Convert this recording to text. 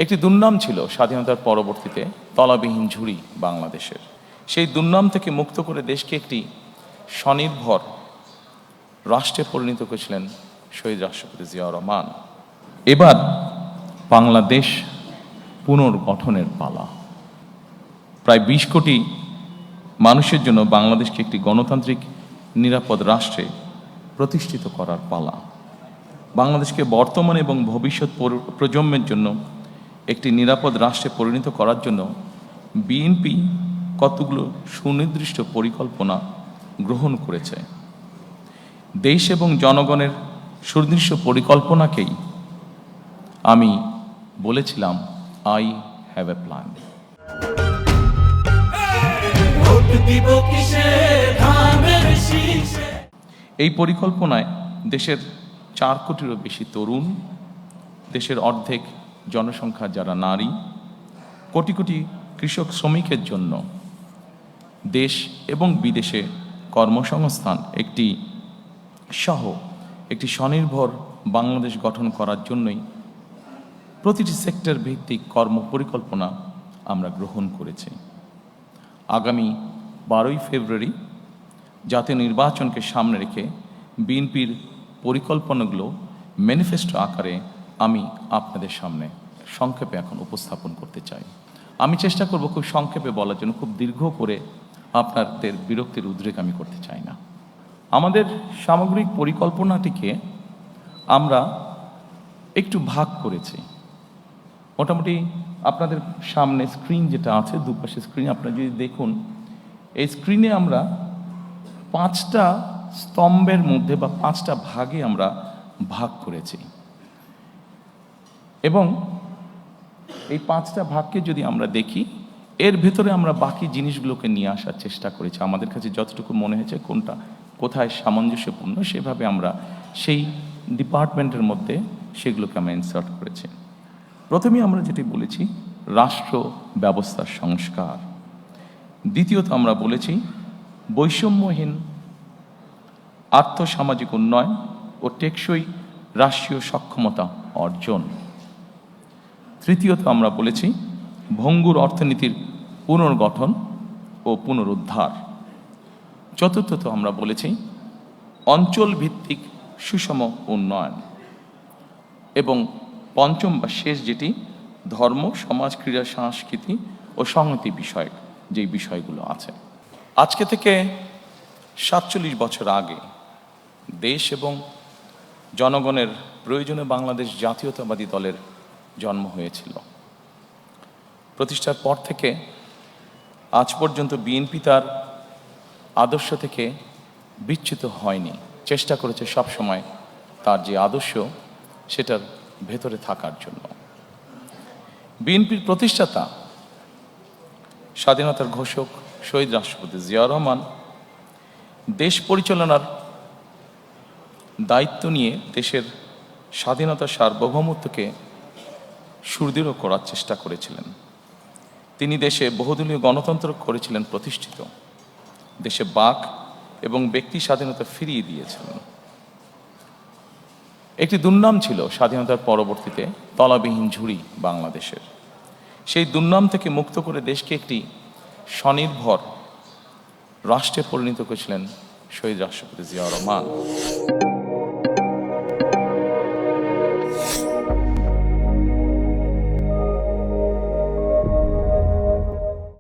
একটি দুর্নাম ছিল স্বাধীনতার পরবর্তীতে তলাবিহীন ঝুড়ি বাংলাদেশের। সেই দুর্নাম থেকে মুক্ত করে দেশকে একটি স্বনির্ভর রাষ্ট্রে পরিণত করেছিলেন শহীদ রাষ্ট্রপতি জিয়াউর রহমান। এবার বাংলাদেশ পুনর্গঠনের পালা। প্রায় ২০ কোটি মানুষের জন্য বাংলাদেশকে একটি গণতান্ত্রিক নিরাপদ রাষ্ট্রে প্রতিষ্ঠিত করার পালা। বাংলাদেশকে বর্তমান এবং ভবিষ্যৎ প্রজন্মের জন্য একটি নিরাপদ রাষ্ট্রে পরিণত করার জন্য বিএনপি কতগুলো সুনির্দিষ্ট পরিকল্পনা গ্রহণ করেছে। দেশ এবং জনগণের সুনির্দিষ্ট পরিকল্পনাকেই আমি বলেছিলাম আই হ্যাভ এ প্ল্যান। এই পরিকল্পনায় দেশের 4 কোটিরও বেশি তরুণ, দেশের অর্ধেক জনসংখ্যা যারা নারী, কোটি কোটি কৃষক শ্রমিকের জন্য দেশ এবং বিদেশে কর্মসংস্থান একটি স্বনির্ভর বাংলাদেশ গঠন করার জন্যই প্রতিটি সেক্টর ভিত্তিক কর্ম পরিকল্পনা আমরা গ্রহণ করেছি। আগামী 12ই ফেব্রুয়ারি জাতীয় নির্বাচনকে সামনে রেখে বিএনপির পরিকল্পনাগুলো ম্যানিফেস্টো আকারে আমি আপনাদের সামনে সংক্ষেপে এখন উপস্থাপন করতে চাই। আমি চেষ্টা করব খুব সংক্ষেপে বলার জন্য, খুব দীর্ঘ করে আপনাদের বিরক্তির উদ্রেক আমি করতে চাই না। আমাদের সামগ্রিক পরিকল্পনাটিকে আমরা একটু ভাগ করেছি। মোটামুটি আপনাদের সামনে স্ক্রিন যেটা আছে, দুপাশে স্ক্রিন আপনারা যদি দেখুন, এই স্ক্রিনে আমরা 5টা স্তম্ভের মধ্যে বা 5টা ভাগে আমরা ভাগ করেছি এবং এই 5টা ভাগকে যদি আমরা দেখি, এর ভেতরে আমরা বাকি জিনিসগুলোকে নিয়ে আসার চেষ্টা করেছি। আমাদের কাছে যতটুকু মনে হয়েছে কোথায় সামঞ্জস্যপূর্ণ, সেভাবে আমরা সেই ডিপার্টমেন্টের মধ্যে সেগুলোকে আমরা ইনসার্ট করেছি। প্রথমে আমরা যেটি বলেছি রাষ্ট্র ব্যবস্থার সংস্কার। দ্বিতীয়ত আমরা বলেছি বৈষম্যহীন আর্থসামাজিক উন্নয়ন ও টেকসই রাষ্ট্রীয় সক্ষমতা অর্জন। তৃতীয়ত আমরা বলেছি ভঙ্গুর অর্থনীতির পুনর্গঠন ও পুনরুদ্ধার। চতুর্থত আমরা বলেছি অঞ্চল ভিত্তিক সুষম উন্নয়ন। এবং পঞ্চম বা শেষ যেটি ধর্ম, সমাজ, ক্রীড়া, সংস্কৃতি ও সংহতি বিষয়ক যেই বিষয়গুলো আছে। আজকে থেকে 47 বছর আগে দেশ এবং জনগণের প্রয়োজনে বাংলাদেশ জাতীয়তাবাদী দলের জন্ম হয়েছিল। প্রতিষ্ঠার পর থেকে আজ পর্যন্ত বিএনপি তার আদর্শ থেকে বিচ্যুত হয়নি, চেষ্টা করেছে সবসময় তার যে আদর্শ সেটার ভেতরে থাকার জন্য। বিএনপির প্রতিষ্ঠাতা স্বাধীনতার ঘোষক শহীদ রাষ্ট্রপতি জিয়াউর রহমান দেশ পরিচালনার দায়িত্ব নিয়ে দেশের স্বাধীনতা সার্বভৌমত্বকে সুদৃঢ় করার চেষ্টা করেছিলেন। তিনি দেশে বহুদলীয় গণতন্ত্র করেছিলেন প্রতিষ্ঠিত, দেশে বাক এবং ব্যক্তি স্বাধীনতা ফিরিয়ে দিয়েছিলেন। একটি দুর্নাম ছিল স্বাধীনতার পরবর্তীতে তলাবিহীন ঝুড়ি বাংলাদেশের। সেই দুর্নাম থেকে মুক্ত করে দেশকে একটি স্বনির্ভর রাষ্ট্রে পরিণত করেছিলেন শহীদ রাষ্ট্রপতি জিয়াউর রহমান।